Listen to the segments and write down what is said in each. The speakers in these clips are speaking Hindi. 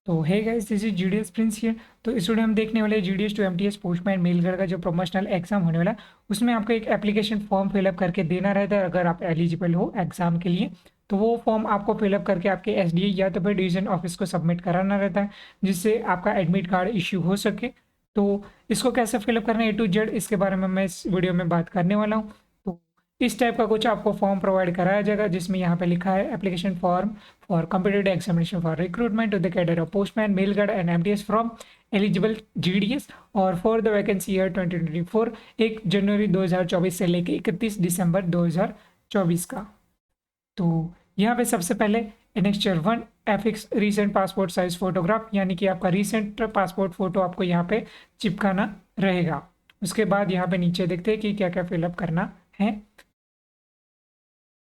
तो hey guys, this is GDS prince here. तो इस वीडियो में हम देखने वाले GDS to MTS postman mail guard का जो प्रमोशनल एग्जाम होने वाला है, उसमें आपको एक एप्लीकेशन फॉर्म फिलअप करके देना रहता है। अगर आप एलिजिबल हो एग्जाम के लिए तो वो फॉर्म आपको फिलअप करके आपके एसडीए या तो फिर डिवीजन ऑफिस को सबमिट कराना रहता है, जिससे आपका एडमिट कार्ड इश्यू हो सके। तो इसको कैसे फिलअप करना है A to Z, इसके बारे में मैं इस वीडियो में बात करने वाला हूँ। तो इस टाइप का कुछ आपको फॉर्म प्रोवाइड कराया जाएगा, जिसमें यहाँ पे लिखा है application form for competitive examination for recruitment to the cadre of postman, mail guard and MTS from eligible GDS और for the vacancy year 2024 1 January 2024 से लेके 31 दिसंबर 2024 का। तो यहाँ पे सबसे पहले annexure 1 affix recent passport size photograph, यानी कि आपका रीसेंट पासपोर्ट फोटो आपको यहाँ पे चिपकाना रहेगा। उसके बाद यहाँ पे नीचे देखते हैं कि क्या क्या फिलअप करना है।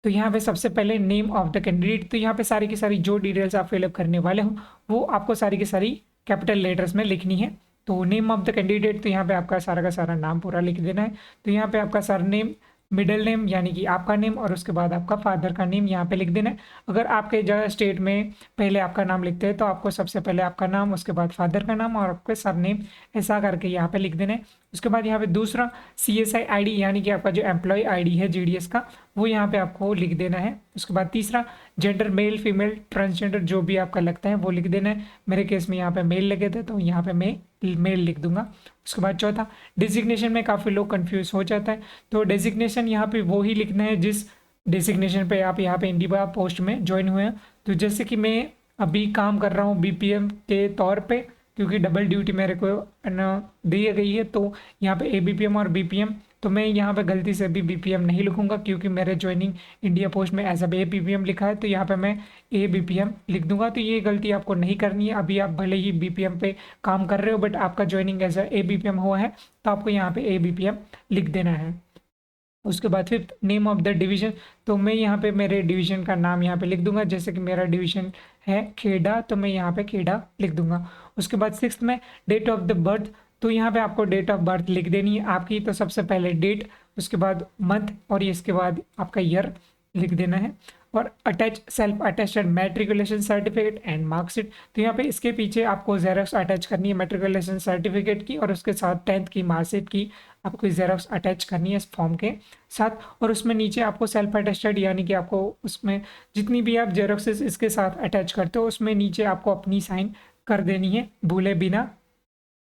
तो यहाँ पे सबसे पहले नेम ऑफ द कैंडिडेट, तो यहाँ पे सारी की सारी जो डिटेल्स आप फिलअप करने वाले हो वो आपको सारी की सारी कैपिटल लेटर्स में लिखनी है। तो नेम ऑफ द कैंडिडेट, तो यहाँ पे आपका सारा का सारा नाम पूरा लिख देना है। तो यहाँ पे आपका सरनेम, मिडिल नेम यानी कि आपका नेम, और उसके बाद आपका फादर का नेम यहाँ पे लिख देना है। अगर आपके जगह स्टेट में पहले आपका नाम लिखते हैं तो आपको सबसे पहले आपका नाम, उसके बाद फादर का नाम और आपके सरनेम ऐसा करके यहाँ पे लिख देना है। उसके बाद यहाँ पे दूसरा CSI ID यानी कि आपका जो एम्प्लॉय ID है GDS का, वो यहाँ पे आपको लिख देना है। उसके बाद तीसरा जेंडर, मेल फीमेल ट्रांसजेंडर जो भी आपका लगता है वो लिख देना है। मेरे केस में यहाँ पे मेल लगे थे तो यहाँ पे मैं मेल लिख दूंगा। उसके बाद चौथा डिजिग्नेशन, में काफ़ी लोग कंफ्यूज हो जाता है, तो डेजिग्नेशन यहाँ पे वो ही लिखना है जिस डेजिग्नेशन पे आप यहाँ पे इंडिया पोस्ट में ज्वाइन हुए हैं। तो जैसे कि मैं अभी काम कर रहा हूँ BPM के तौर पे, क्योंकि डबल ड्यूटी मेरे को दी गई है, तो यहाँ पे ABPM और BPM, तो मैं यहाँ पे गलती से भी BPM नहीं लिखूंगा, क्योंकि मेरे ज्वाइनिंग इंडिया पोस्ट में एज ABPM लिखा है, तो यहाँ पे मैं ABPM लिख दूंगा। तो ये गलती आपको नहीं करनी है। अभी आप भले ही BPM पे काम कर रहे हो बट आपका ज्वाइनिंग एज ABPM हुआ है, तो आपको यहाँ पे ABPM लिख देना है। उसके बाद fifth name of the division, तो मैं यहाँ पे मेरे डिवीजन का नाम यहाँ पे लिख दूंगा। जैसे कि मेरा डिवीजन है खेड़ा, तो मैं यहाँ पे खेड़ा लिख दूंगा। उसके बाद सिक्स्थ में डेट ऑफ द बर्थ, तो यहाँ पे आपको डेट ऑफ बर्थ लिख देनी है आपकी। तो सबसे पहले डेट, उसके बाद मंथ और इसके बाद आपका ईयर लिख देना है। और attach self attested matriculation certificate and marksheet, तो यहाँ पे इसके पीछे आपको जेरॉक्स अटैच करनी है मैट्रिकुलेशन सर्टिफिकेट की, और उसके साथ 10th की मार्कशीट की आपको जेरॉक्स अटैच करनी है इस फॉर्म के साथ। और उसमें नीचे आपको सेल्फ अटेस्टेड, यानी कि आपको उसमें जितनी भी आप जेरॉक्सेस इसके साथ अटैच करते हो उसमें नीचे आपको अपनी साइन कर देनी है भूले बिना।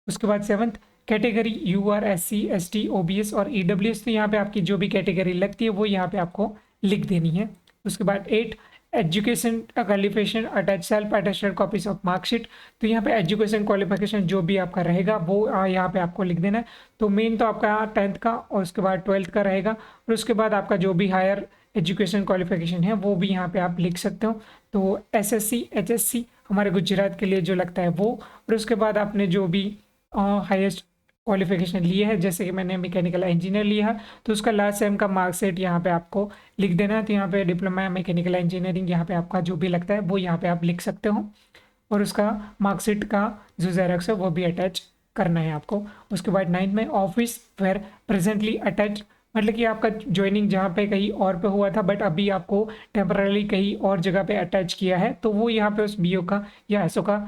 उसके बाद seventh category UR SC ST OBS और EWS, तो यहाँ पे आपकी जो भी कैटेगरी लगती है वो यहाँ पे आपको लिख देनी है। उसके बाद 8 education qualification attach self attested copies of marksheet, तो यहाँ पे एजुकेशन क्वालिफिकेशन जो भी आपका रहेगा वो यहाँ पे आपको लिख देना है। तो मेन तो आपका 10th का और उसके बाद 12th का रहेगा, और उसके बाद आपका जो भी हायर एजुकेशन क्वालिफिकेशन है वो भी यहाँ पे आप लिख सकते हो। तो SSC HSC हमारे गुजरात के लिए जो लगता है वो, और उसके बाद आपने जो भी हाईएस्ट क्वालिफिकेशन लिया है, जैसे कि मैंने मैकेनिकल इंजीनियर लिया है, तो उसका लास्ट सेम का मार्कशीट यहाँ पे आपको लिख देना है। तो यहाँ पे डिप्लोमा मैकेनिकल इंजीनियरिंग यहाँ पे आपका जो भी लगता है वो यहाँ पे आप लिख सकते हो, और उसका मार्कशीट का जो जेरॉक्स है वो भी अटैच करना है आपको। उसके बाद 9th में ऑफिस वेयर प्रेजेंटली अटैच, मतलब कि आपका ज्वाइनिंग जहाँ पे कहीं और पे हुआ था बट अभी आपको टेम्पररी कहीं और जगह पे अटैच किया है, तो वो यहाँ पे उस BO का या SO का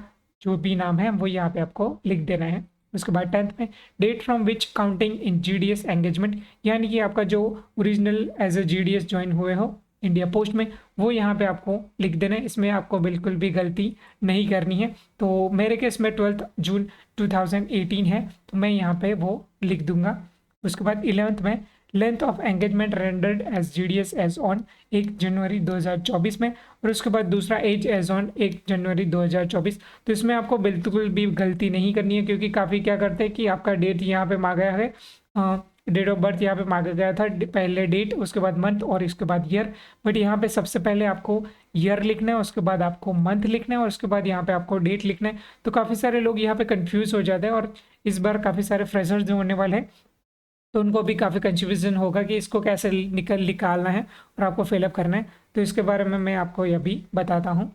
जो भी नाम है वो यहाँ पे आपको लिख देना है। उसके बाद 10th में date from which counting in GDS engagement, यानी कि आपका जो original as a GDS join हुए हो इंडिया पोस्ट में वो यहाँ पे आपको लिख देना है। इसमें आपको बिल्कुल भी गलती नहीं करनी है। तो मेरे केस में 12 जून 2018 है, तो मैं यहाँ पे वो लिख दूंगा। उसके बाद 11th में length of engagement rendered as GDS as on 1 January 2024 में, और उसके बाद दूसरा एज एज ऑन 1 जनवरी 2024। तो इसमें आपको बिल्कुल भी गलती नहीं करनी है, क्योंकि काफ़ी क्या करते हैं कि आपका डेट यहाँ पे मांगा है, डेट ऑफ बर्थ यहाँ पे मांगा गया था, पहले डेट उसके बाद मंथ और इसके बाद ईयर, बट यहाँ पे सबसे पहले आपको ईयर लिखना है, उसके बाद आपको मंथ लिखना है और उसके बाद यहाँ पे आपको डेट लिखना है। तो काफ़ी सारे लोग यहाँ पे कंफ्यूज हो जाते हैं, और इस बार काफ़ी सारे फ्रेशर्स जो होने वाले हैं तो उनको भी काफ़ी कंफ्यूजन होगा कि इसको कैसे निकालना है और आपको फिलअप करना है। तो इसके बारे में मैं आपको यह भी बताता हूँ।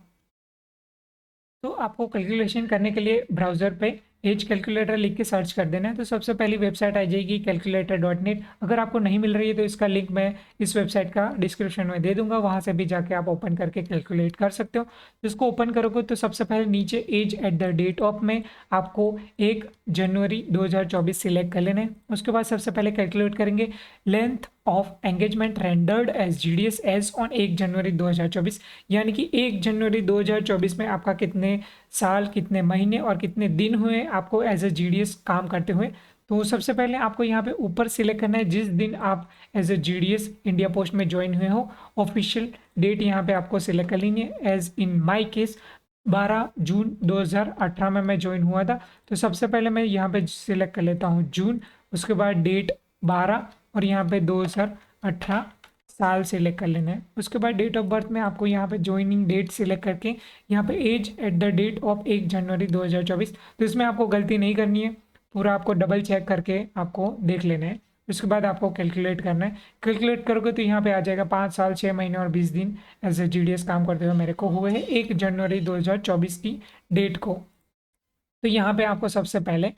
तो आपको कैलकुलेशन करने के लिए ब्राउज़र पे एज कैलकुलेटर लिख के सर्च कर देना है तो सबसे पहली वेबसाइट आ जाएगी calculator.net। अगर आपको नहीं मिल रही है तो इसका लिंक मैं इस वेबसाइट का डिस्क्रिप्शन में दे दूंगा, वहां से भी जाके आप ओपन करके कैलकुलेट कर सकते हो। तो इसको ओपन करोगे तो सबसे पहले नीचे as at the date of में आपको 1 जनवरी 2024 सिलेक्ट कर लेना है। उसके बाद सबसे पहले कैलकुलेट करेंगे length of engagement rendered as GDS as on 1 January 2024, यानी कि 1 जनवरी 2024 में आपका कितने साल, कितने महीने और कितने दिन हुए आपको एज ए जीडीएस काम करते हुए। तो सबसे पहले आपको यहाँ पे ऊपर सिलेक्ट करना है जिस दिन आप as a GDS India post में ज्वाइन हुए हो, ऑफिशियल डेट यहाँ पे आपको सिलेक्ट कर लेनी है। एज इन माई केस 12 जून 2018 में मैं ज्वाइन हुआ था, तो सबसे पहले मैं यहाँ पे सिलेक्ट कर लेता हूँ जून, उसके बाद डेट 12 और यहाँ पे 2018 साल सिलेक्ट कर लेना है। उसके बाद डेट ऑफ बर्थ में आपको यहाँ पे ज्वाइनिंग डेट सिलेक्ट करके यहाँ पे as at the date of 1 January 2024, तो इसमें आपको गलती नहीं करनी है, पूरा आपको डबल चेक करके आपको देख लेना है। उसके बाद आपको कैलकुलेट करना है। कैलकुलेट करोगे तो यहाँ पे आ जाएगा 5 साल 6 महीने और 20 दिन एज ए जीडीएस काम करते हुए मेरे को हुए हैं 1 जनवरी 2024 की डेट को। तो यहाँ पे आपको सबसे पहले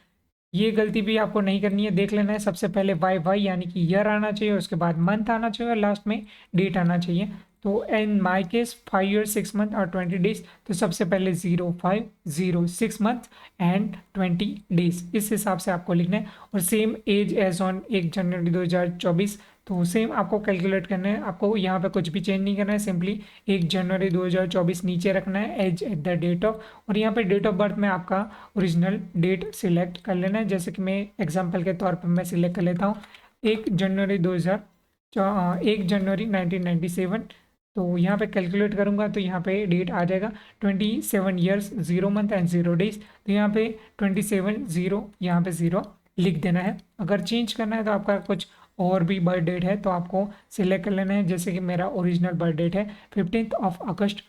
ये गलती भी आपको नहीं करनी है, देख लेना है। सबसे पहले वाई यानी कि ईयर आना चाहिए, उसके बाद मंथ आना चाहिए और लास्ट में डेट आना चाहिए। तो इन माई केस 5 ईयर 6 मंथ और 20 डेज, तो सबसे पहले 0506 मंथ एंड 20 डेज, इस हिसाब से आपको लिखना है। और same as as on 1 January 2024, तो सेम आपको कैलकुलेट करना है। आपको यहाँ पे कुछ भी चेंज नहीं करना है, सिंपली 1 जनवरी 2024 नीचे रखना है as at the date of, और यहाँ पे डेट ऑफ बर्थ में आपका ओरिजिनल डेट सिलेक्ट कर लेना है। जैसे कि मैं एग्जांपल के तौर पर मैं सिलेक्ट कर लेता हूँ 1 जनवरी 1997। तो यहाँ पे कैलकुलेट करूँगा तो यहाँ पे डेट आ जाएगा 27 ईयर्स 0 मंथ एंड 0 डेज। तो यहाँ पे 27 यहाँ पे 0 लिख देना है। अगर चेंज करना है तो आपका कुछ और भी बर्थ डेट है तो आपको सिलेक्ट कर लेना है। जैसे कि मेरा ओरिजिनल बर्थ डेट है 15 अगस्त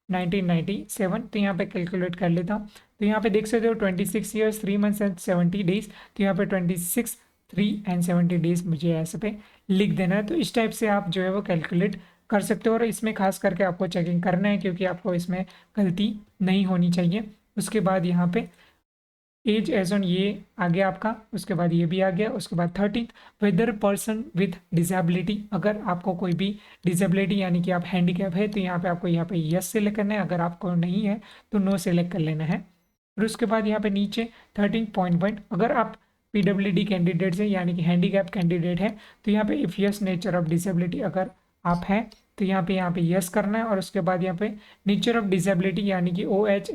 1997, तो यहाँ पे कैलकुलेट कर लेता हूँ। तो यहाँ पे देख सकते हो 26 ईयर्स 3 मंथ्स एंड 70 डेज, तो यहाँ पे 26 3 एंड 70 डेज मुझे ऐसे पे लिख देना है। तो इस टाइप से आप जो है वो कैलकुलेट कर सकते हो, और इसमें खास करके आपको चेकिंग करना है क्योंकि आपको इसमें गलती नहीं होनी चाहिए। उसके बाद यहाँ पे एज एज ऑन ये आ गया आपका, उसके बाद ये भी आ गया। उसके बाद 13th weather person with disability, अगर आपको कोई भी डिसेबिलिटी यानी कि आप हैंडीकैप है तो यहाँ पे आपको यहाँ पे यस सिलेक्ट करना है, अगर आपको नहीं है तो नो सिलेक्ट कर लेना है। और उसके बाद यहाँ पे नीचे 13.1 अगर आप पीडब्ल्यूडी कैंडिडेट है यानी कि हैंडीकैप कैंडिडेट है तो यहाँ पे if yes nature of disability अगर आप हैं तो यहाँ पे यस करना है। और उसके बाद यहाँ पे नेचर ऑफ डिसेबिलिटी यानी कि OH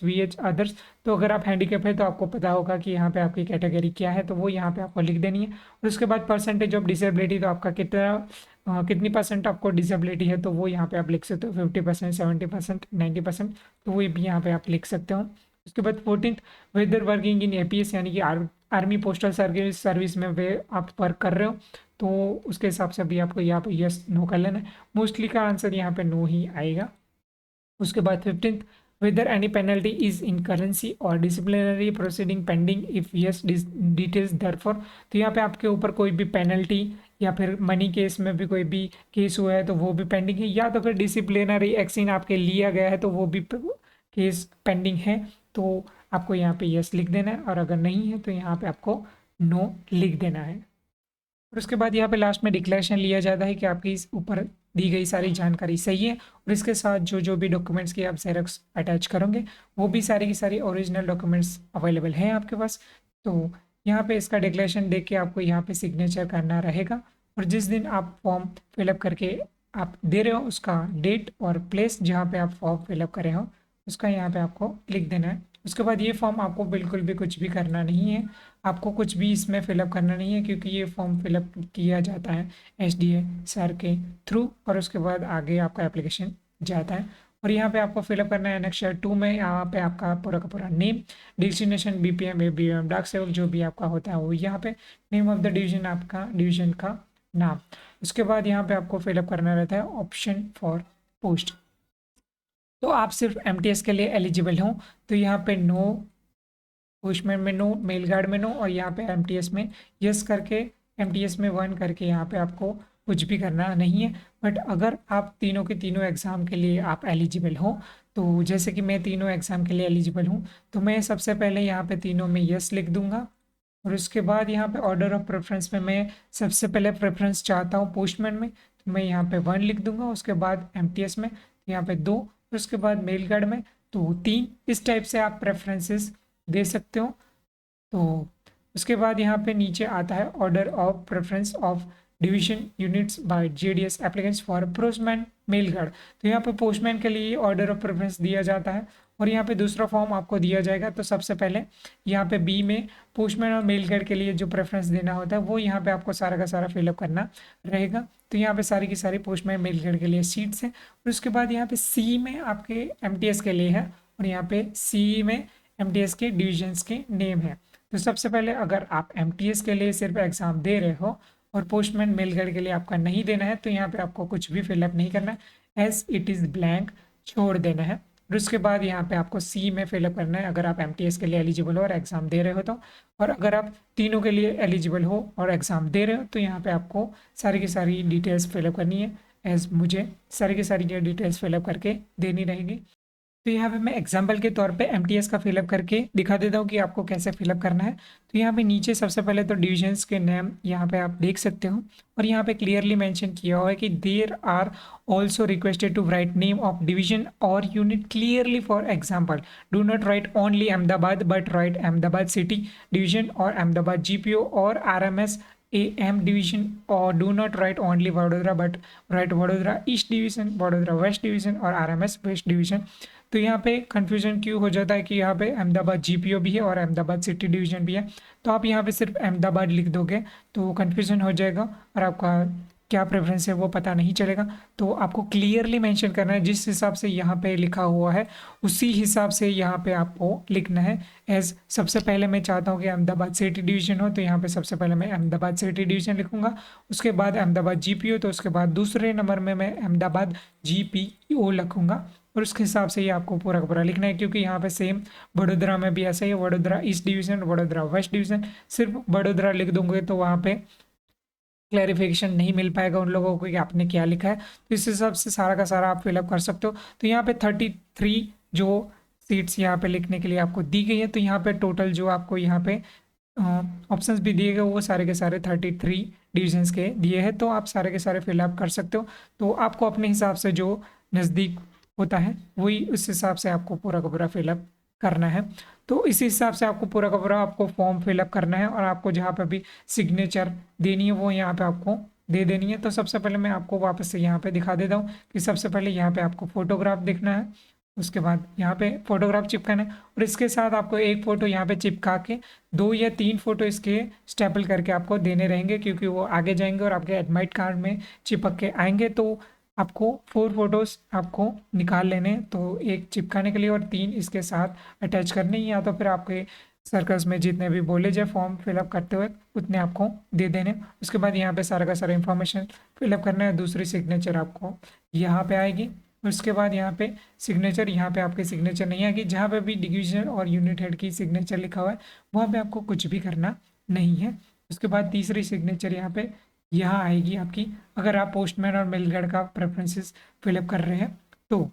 VH अदर्स, तो अगर आप हैंडीकैप है तो आपको पता होगा कि यहाँ पे आपकी कैटेगरी क्या है, तो वो यहाँ पे आपको लिख देनी है। और उसके बाद परसेंटेज ऑफ डिसेबिलिटी, तो आपका कितनी परसेंट आपको डिसेबिलिटी है तो वो यहाँ पे आप लिख सकते हो 50%, 70%, 90%, तो वो भी यहाँ पे आप लिख सकते हो। उसके बाद 14th weather working in APS यानी कि आर्मी पोस्टल सर्विस में वे आप वर्क कर रहे हो, तो उसके हिसाब से भी आपको यहाँ पे यस नो कर लेना है। मोस्टली का आंसर यहाँ पे नो ही आएगा। उसके बाद 15th whether any penalty is in currency और disciplinary proceeding pending if yes details therefor, तो यहाँ पे आपके ऊपर कोई भी पेनल्टी या फिर मनी केस में भी कोई भी केस हुआ है तो वो भी पेंडिंग है, या तो फिर डिसिप्लिनरी एक्शन आपके लिया गया है तो वो भी केस पेंडिंग है, तो आपको यहाँ पे यस लिख देना है। और अगर नहीं है तो यहाँ पे आपको नो लिख देना है। और उसके बाद यहाँ पे लास्ट में डिक्लेरेशन लिया जाता है कि आपकी इस ऊपर दी गई सारी जानकारी सही है, और इसके साथ जो जो भी डॉक्यूमेंट्स की आप जेरॉक्स अटैच करोगे वो भी सारी की सारी ओरिजिनल डॉक्यूमेंट्स अवेलेबल हैं आपके पास। तो यहाँ पे इसका डिक्लेरेशन देख के आपको यहाँ पे सिग्नेचर करना रहेगा, और जिस दिन आप फॉर्म फिलअप करके आप दे रहे हो उसका डेट और प्लेस जहाँ पे आप फॉर्म फिलअप करे हो उसका यहाँ पे आपको लिख देना है। उसके बाद ये फॉर्म आपको बिल्कुल भी कुछ भी करना नहीं है, आपको कुछ भी इसमें फिलअप करना नहीं है क्योंकि ये फॉर्म फिलअप किया जाता है SDA सर के थ्रू, और उसके बाद आगे आपका एप्लीकेशन जाता है। और यहाँ पे आपको फिलअप करना है एनेक्सर 2 में, यहाँ पे आपका पूरा का पूरा नेम, डेस्टिनेशन BPM ABM डाक सेवक जो भी आपका होता है वो यहाँ पे, नेम ऑफ द डिवीजन आपका डिवीजन का नाम। उसके बाद यहाँ पे आपको फिलअप करना रहता है ऑप्शन फॉर पोस्ट। तो आप सिर्फ MTS के लिए एलिजिबल हो तो यहाँ पे नो, पोस्टमैन में नो, मेल गार्ड में नो, और यहाँ पे MTS में यस करके, MTS में 1 करके यहाँ पे आपको कुछ भी करना नहीं है। बट अगर आप तीनों के तीनों एग्ज़ाम के लिए आप एलिजिबल हो तो जैसे कि मैं तीनों एग्ज़ाम के लिए एलिजिबल हूँ, तो मैं सबसे पहले यहाँ पे तीनों में यस लिख दूंगा। और उसके बाद यहाँ पे ऑर्डर ऑफ प्रेफरेंस में मैं सबसे पहले प्रेफरेंस चाहता हूँ पोस्टमैन में, तो मैं यहाँ पे 1 लिख दूंगा। उसके बाद एमटीएस में तो यहाँ पे 2, और उसके बाद मेल गार्ड में तो 3। इस टाइप से आप प्रेफरेंसेस दे सकते हो। तो उसके बाद यहाँ पे नीचे आता है order of preference of division units by GDS applicants for postman mail guard. तो यहाँ पे पोस्टमैन के लिए ऑर्डर ऑफ प्रेफरेंस दिया जाता है, और यहाँ पे दूसरा फॉर्म आपको दिया जाएगा। तो सबसे पहले यहाँ पे बी में पोस्टमैन और मेल गार्ड के लिए जो प्रेफरेंस देना होता है वो यहाँ पे आपको सारा का सारा फिलअप करना रहेगा। तो यहाँ पे सारी की सारी पोस्टमैन मेल गार्ड के लिए सीट्स हैं। और उसके बाद यहाँ पे सी में आपके एमटीएस के लिए है, और यहाँ पे सी में एमटीएस के डिविजन्स के नेम है। तो सबसे पहले अगर आप एमटीएस के लिए सिर्फ एग्ज़ाम दे रहे हो और पोस्टमैन मेल गार्ड के लिए आपका नहीं देना है, तो यहाँ पे आपको कुछ भी फिलअप नहीं करना है, एज इट इज़ ब्लैंक छोड़ देना है। और उसके बाद यहाँ पे आपको सी में फिलअप करना है अगर आप एमटीएस के लिए एलिजिबल हो और एग्ज़ाम दे रहे हो तो। और अगर आप तीनों के लिए एलिजिबल हो और एग्ज़ाम दे रहे हो तो यहाँ पे आपको सारी की सारी डिटेल्स फिलअप करनी है, एज मुझे सारी की सारी डिटेल्स फिलअप करके देनी रहेगी। तो यहाँ पे मैं एग्जाम्पल के तौर पे एमटीएस का फिलअप करके दिखा देता हूँ कि आपको कैसे फिलअप करना है। तो यहाँ पे नीचे सबसे पहले तो डिविजन्स के नेम यहाँ पे आप देख सकते हो, और यहाँ पे क्लियरली मेंशन किया हुआ है कि there are also requested to write name of division और unit clearly. For example, do not write only Ahmedabad but write Ahmedabad city division और अहमदाबाद जीपीओ और आरएमएस AM डिवीजन, और do not write only Vadodara but write Vadodara east division, Vadodara west division और आरएमएस वेस्ट डिवीजन। तो यहाँ पे कन्फ्यूजन क्यों हो जाता है कि यहाँ पे अहमदाबाद जीपीओ भी है और अहमदाबाद सिटी डिवीजन भी है, तो आप यहाँ पे सिर्फ अहमदाबाद लिख दोगे तो कन्फ्यूजन हो जाएगा और आपका क्या प्रेफरेंस है वो पता नहीं चलेगा। तो आपको क्लियरली मेंशन करना है, जिस हिसाब से यहाँ पे लिखा हुआ है उसी हिसाब से यहाँ पे आपको लिखना है। एज सबसे पहले मैं चाहता हूँ कि अहमदाबाद सिटी डिवीजन हो, तो यहाँ पे सबसे पहले मैं अहमदाबाद सिटी डिवीजन लिखूंगा। उसके बाद अहमदाबाद जीपीओ, तो उसके बाद दूसरे नंबर में मैं अहमदाबाद जीपीओ लिखूंगा। और उसके हिसाब से ये आपको पूरा का पूरा लिखना है, क्योंकि यहाँ पे सेम वडोदरा में भी ऐसा ही है, Vadodara east division, Vadodara west division. सिर्फ वडोदरा लिख दूंगे तो वहाँ पे क्लैरिफिकेशन नहीं मिल पाएगा उन लोगों को कि आपने क्या लिखा है। तो इस हिसाब से सारा का सारा आप फिलअप कर सकते हो। तो यहाँ पे 33 जो सीट्स यहाँ पे लिखने के लिए आपको दी गई है, तो यहाँ पे टोटल जो आपको यहाँ पे ऑप्शंस भी दिए गए वो सारे के सारे 33 डिविजन्स के दिए हैं। तो आप सारे के सारे फिलअप कर सकते हो। तो आपको अपने हिसाब से जो नज़दीक होता है वही उस हिसाब से आपको पूरा का पूरा फिलअप करना है। तो इसी हिसाब से आपको पूरा का पूरा आपको फॉर्म फिलअप करना है, और आपको जहाँ पे भी सिग्नेचर देनी है वो यहाँ पे आपको दे देनी है। तो सबसे पहले मैं आपको वापस से यहाँ पे दिखा देता हूँ कि सबसे पहले यहाँ पे आपको फोटोग्राफ देखना है, उसके बाद यहाँ पे फोटोग्राफ चिपकाना है, और इसके साथ आपको एक फ़ोटो यहाँ पे चिपका के 2 या 3 फोटो इसके स्टेपल करके आपको देने रहेंगे, क्योंकि वो आगे जाएंगे और आपके एडमिट कार्ड में चिपक के आएंगे। तो आपको 4 फोटोज़ आपको निकाल लेने, तो एक चिपकाने के लिए और 3 इसके साथ अटैच करने, या तो फिर आपके सर्कल्स में जितने भी बोले जाए फॉर्म फिलअप करते हुए उतने आपको दे देने। उसके बाद यहाँ पे सारा का सारा इन्फॉर्मेशन फिलअप करना है। दूसरी सिग्नेचर आपको यहाँ पे आएगी। उसके बाद यहाँ पे सिग्नेचर, यहाँ पे आपके सिग्नेचर नहीं आएगी। जहाँ पे भी डिवीजन और यूनिट हेड की सिग्नेचर लिखा हुआ है वहाँ पे आपको कुछ भी करना नहीं है। उसके बाद तीसरी सिग्नेचर यहाँ आएगी आपकी, अगर आप पोस्टमैन और मेल गार्ड का प्रेफरेंसेस फिलअप कर रहे हैं तो।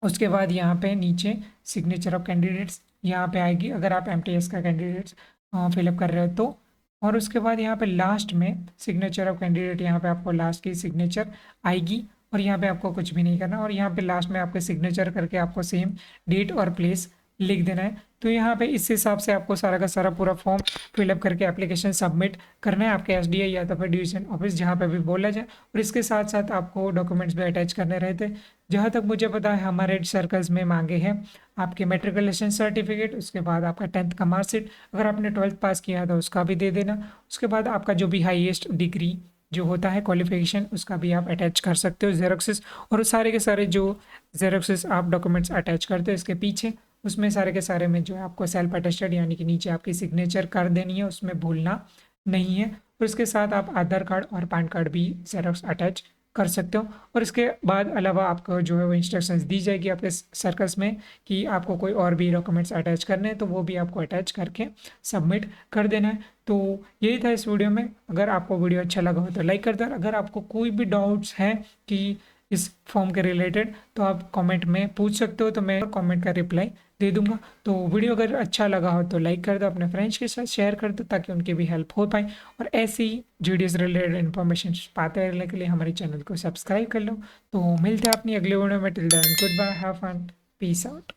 उसके बाद यहाँ पे नीचे सिग्नेचर ऑफ कैंडिडेट्स यहाँ पे आएगी, अगर आप एमटीएस का कैंडिडेट्स फिलअप कर रहे हो तो। और उसके बाद यहाँ पे लास्ट में सिग्नेचर ऑफ कैंडिडेट, यहाँ पे आपको लास्ट की सिग्नेचर आएगी, और यहाँ पे आपको कुछ भी नहीं करना। और यहाँ पे लास्ट में आपके सिग्नेचर करके आपको सेम डेट और प्लेस लिख देना है। तो यहाँ पे इस हिसाब से आपको सारा का सारा पूरा फॉर्म फिलअप करके एप्लीकेशन सबमिट करना है आपके एसडीए या तो फिर डिवीजन ऑफिस जहाँ पे भी बोला जाए। और इसके साथ साथ आपको डॉक्यूमेंट्स भी अटैच करने रहते हैं। जहाँ तक मुझे पता है हमारे सर्कल्स में मांगे हैं आपके मेट्रिकुलेशन सर्टिफिकेट, उसके बाद आपका 10th का मार्कशीट, अगर आपने 12th पास किया है तो उसका भी दे देना। उसके बाद आपका जो भी हाईएस्ट डिग्री जो होता है क्वालिफिकेशन उसका भी आप अटैच कर सकते हो जेरोक्सेस। और सारे के सारे जो जेरोक्सेस आप डॉक्यूमेंट्स अटैच करते हो इसके पीछे, उसमें सारे के सारे में जो है आपको सेल्फ अटेस्टेड यानी कि नीचे आपकी सिग्नेचर कर देनी है, उसमें भूलना नहीं है। और इसके साथ आप आधार कार्ड और पैन कार्ड भी जेरोक्स अटैच कर सकते हो। और इसके बाद अलावा आपको जो है वो इंस्ट्रक्शंस दी जाएगी आपके सर्कल्स में कि आपको कोई और भी डॉक्यूमेंट्स अटैच करने हैं तो वो भी आपको अटैच करके सबमिट कर देना है। तो यही था इस वीडियो में। अगर आपको वीडियो अच्छा लगा हो तो लाइक कर देना। अगर आपको कोई भी डाउट्स हैं कि इस फॉर्म के रिलेटेड, तो आप कमेंट में पूछ सकते हो, तो मैं कमेंट का रिप्लाई दे दूंगा। तो वीडियो अगर अच्छा लगा हो तो लाइक कर दो, अपने फ्रेंड्स के साथ शेयर कर दो ताकि उनकी भी हेल्प हो पाए, और ऐसी वीडियोस रिलेटेड इन्फॉर्मेशन पाते रहने के लिए हमारे चैनल को सब्सक्राइब कर लो। तो मिलते हैं अपनी अगले वीडियो में। Till then goodbye, have fun, peace out.